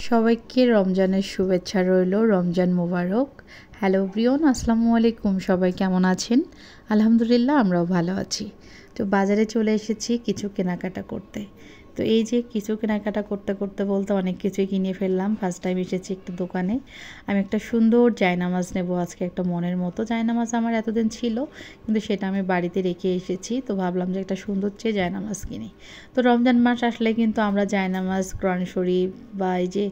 সবাইকে রমজানের শুভেচ্ছা রইল। রমজান মোবারক। হ্যালো ব্রিয়ন, আসসালামু আলাইকুম। সবাই কেমন আছেন? আলহামদুলিল্লাহ, আমরাও ভালো আছি। তো বাজারে চলে এসেছি কিছু কেনাকাটা করতে। তো এই যে কিছু কেনাকাটা করতে করতে বলতে অনেক কিছুই কিনে ফেললাম। ফার্স্ট টাইম এসেছি একটা দোকানে। আমি একটা সুন্দর জায়নামাজ নেব আজকে, একটা মনের মতো জায়নামাজ আমার এতদিন ছিল, কিন্তু সেটা আমি বাড়িতে রেখে এসেছি। তো ভাবলাম যে একটা সুন্দর চেয়ে জায়নামাজ কিনি। তো রমজান মাস আসলে কিন্তু আমরা জায়নামাজ, কোরআন শরীফ বা এই যে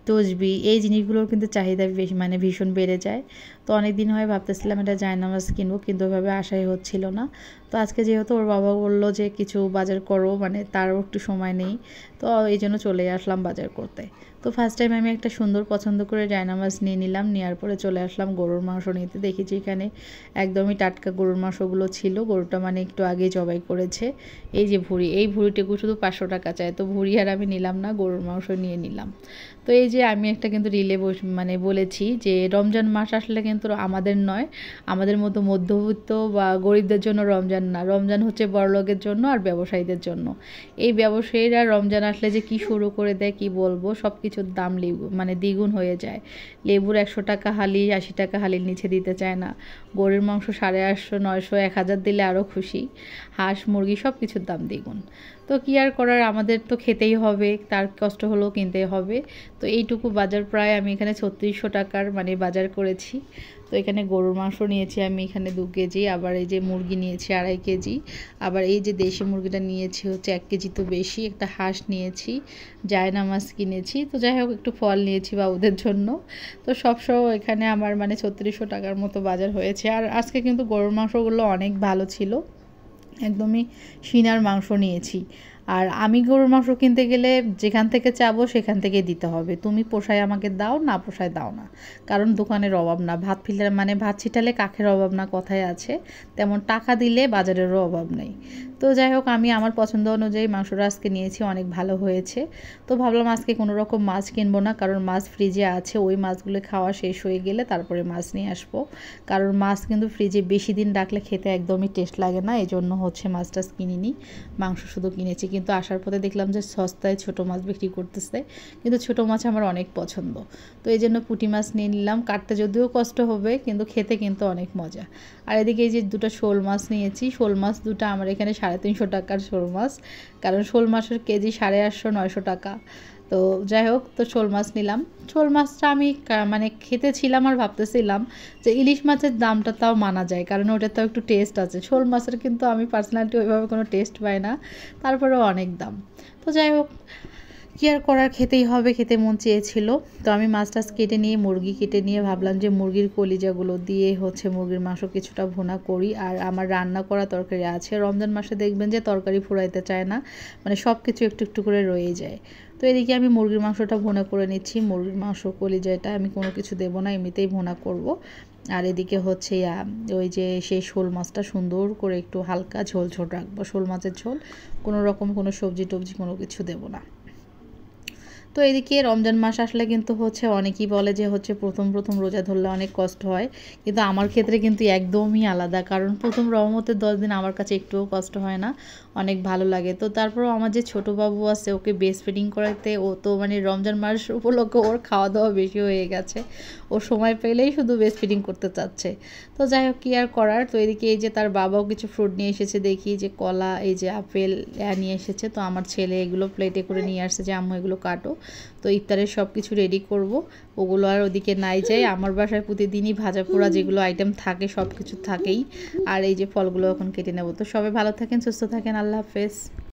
তসবি, এই জিনিসগুলোর কিন্তু চাহিদা বেশি, মানে ভীষণ বেড়ে যায়। তো অনেক দিন হয় ভাবতেছিলাম এটা জায়নামাজ কিনবো, কিন্তু ওইভাবে আশাই হচ্ছিল না। তো আজকে যেহেতু ওর বাবা বললো যে কিছু বাজার করো, মানে তারও একটু সময় নেই, তো এই জন্য চলে আসলাম বাজার করতে। তো ফার্স্ট টাইম আমি একটা সুন্দর পছন্দ করে জায়নামাজ নিয়ে নিলাম। নেওয়ার পরে চলে আসলাম গরুর মাংস নিতে। দেখেছি এখানে একদমই টাটকা গরুর মাংসগুলো ছিল। গরুটা মানে একটু আগে জবাই করেছে। এই যে ভুঁড়ি, এই ভুঁড়িটুকু শুধু 500 টাকা চায়। তো ভুঁড়ি আর আমি নিলাম না, গরুর মাংস নিয়ে নিলাম। তো এই যে আমি একটা কিন্তু রিলে মানে বলেছি যে রমজান মাস আসলে কিন্তু আমাদের নয়, আমাদের মতো মধ্যবিত্ত বা গরিবদের জন্য রমজান না, রমজান হচ্ছে বড়লোকের জন্য আর ব্যবসায়ীদের জন্য। এই ব্যবসায়ীরা রমজান আসলে যে কি শুরু করে দেয় কি বলবো, সব কিছুর দাম মানে দ্বিগুণ হয়ে যায়। লেবুর 100 টাকা হালি, 80 টাকা হালির নিচে দিতে চায় না। গরুর মাংস 850, 900, 1000 দিলে আরও খুশি। হাঁস মুরগি সব কিছুর দাম দ্বিগুণ। তো কী আর করার, আমাদের তো খেতেই হবে, তার কষ্ট হলেও কিনতে হবে। তো এইটুকু বাজার প্রায় আমি এখানে 3600 টাকার মানে বাজার করেছি। তো এখানে গরুর মাংস নিয়েছি আমি এখানে 2 কেজি, আবার এই যে মুরগি নিয়েছি 2.5 কেজি, আবার এই যে দেশি মুরগিটা নিয়েছি হচ্ছে 1 কেজি তো বেশি, একটা হাঁস নিয়েছি, জায়নামাজ কিনেছি। তো যাই হোক, একটু ফল নিয়েছি বাবুদের জন্য। তো সব এখানে আমার মানে 3600 টাকার মতো বাজার হয়েছে। আর আজকে কিন্তু গরুর মাংসগুলো অনেক ভালো ছিল, একদমই সিনার মাংস নিয়েছি। আর আমি গরুর মাংস কিনতে গেলে যেখান থেকে চাবো সেখান থেকে দিতে হবে। তুমি পোষায় আমাকে দাও, না পোষায় দাও না, কারণ দোকানের অভাব না, ভাত মানে ভাত ছিটালে কাকের অভাব না কথায় আছে, তেমন টাকা দিলে বাজারেরও অভাব নেই। তো যাই হোক, আমি আমার পছন্দ অনুযায়ী মাংসটা আজকে নিয়েছি, অনেক ভালো হয়েছে। তো ভাবলাম আজকে কোনো রকম মাছ কিনবো না, কারণ মাছ ফ্রিজে আছে, ওই মাছগুলো খাওয়া শেষ হয়ে গেলে তারপরে মাছ নিয়ে আসবো। কারণ মাছ কিন্তু ফ্রিজে বেশি দিন রাখলে খেতে একদমই টেস্ট লাগে না, এই জন্য হচ্ছে মাছ টাছ কিনিনি, মাংস শুধু কিনেছি। কিন্তু আসার পথে দেখলাম যে সস্তায় ছোটো মাছ বিক্রি করতেছে, কিন্তু ছোটো মাছ আমার অনেক পছন্দ। তো এই জন্য পুঁটি মাছ নিয়ে নিলাম। কাটতে যদিও কষ্ট হবে, কিন্তু খেতে কিন্তু অনেক মজা। আর এদিকে এই যে 2টা শোল মাছ নিয়েছি। শোল মাছ 2টা আমার এখানে 350 টাকার শোল মাছ, কারণ শোল মাছের কেজি 850, 900 টাকা। তো যাই হোক, তো শোল মাছ নিলাম। শোল মাছটা আমি মানে খেতেছিলাম আর ভাবতেছিলাম যে ইলিশ মাছের দামটা তাও মানা যায়, কারণ ওটা তাও একটু টেস্ট আছে। শোল মাছের কিন্তু আমি পার্সোনালিটি ওইভাবে কোনো টেস্ট পাই না, তারপরেও অনেক দাম। তো যাই হোক, কী আর করার, খেতেই হবে, খেতে মন চেয়েছিল। তো আমি মাছ টাছ কেটে নিয়ে, মুরগি কেটে নিয়ে ভাবলাম যে মুরগির কলিজাগুলো দিয়ে হচ্ছে মুরগির মাংস কিছুটা ভুনা করি। আর আমার রান্না করা তরকারি আছে, রমজান মাসে দেখবেন যে তরকারি ফুরাইতে চায় না, মানে সব কিছু একটু একটু করে রয়ে যায়। তো এদিকে আমি মুরগির মাংসটা ভুনা করে নিচ্ছি। মুরগির মাংস কলিজাটা আমি কোনো কিছু দেবো না, এমনিতেই ভুনা করব। আর এদিকে হচ্ছে ওই যে সেই শোল মাছটা সুন্দর করে একটু হালকা ঝোল ঝোল রাখবো, শোল মাছের ঝোল, কোনো রকম কোনো সবজি টবজি কোনো কিছু দেবো না। তো এদিকে রমজান মাস আসলে কিন্তু হচ্ছে অনেকেই বলে যে হচ্ছে প্রথম প্রথম রোজা ধরলে অনেক কষ্ট হয়, কিন্তু আমার ক্ষেত্রে কিন্তু একদমই আলাদা, কারণ প্রথম রহমতের 10 দিন আমার কাছে একটুও কষ্ট হয় না, অনেক ভালো লাগে। তো তারপরও আমার যে ছোটো বাবু আছে, ওকে ব্রেস্ট ফিডিং করাতে ও তো মানে রমজান মাস উপলক্ষে ওর খাওয়া দাওয়া বেশি হয়ে গেছে, ও সময় পেলেই শুধু ব্রেস্ট ফিডিং করতে চাচ্ছে। তো যাই হোক, কী আর করার। তো এদিকে এই যে তার বাবাও কিছু ফ্রুট নিয়ে এসেছে, দেখি যে কলা, এই যে আপেল নিয়ে এসেছে। তো আমার ছেলে এগুলো প্লেটে করে নিয়ে আসছে যে আম্মু এগুলো কাটো। তো ইফতারের সব কিছু রেডি করব, ওগুলো আর ওদিকে নাই যায়। আমার বাসায় প্রতিদিনই ভাজা পোড়া যেগুলো আইটেম থাকে সব কিছু থাকেই। আর এই যে ফলগুলো এখন কেটে নেব। তো সবাই ভালো থাকেন, সুস্থ থাকেন, আল্লাহ হাফেজ।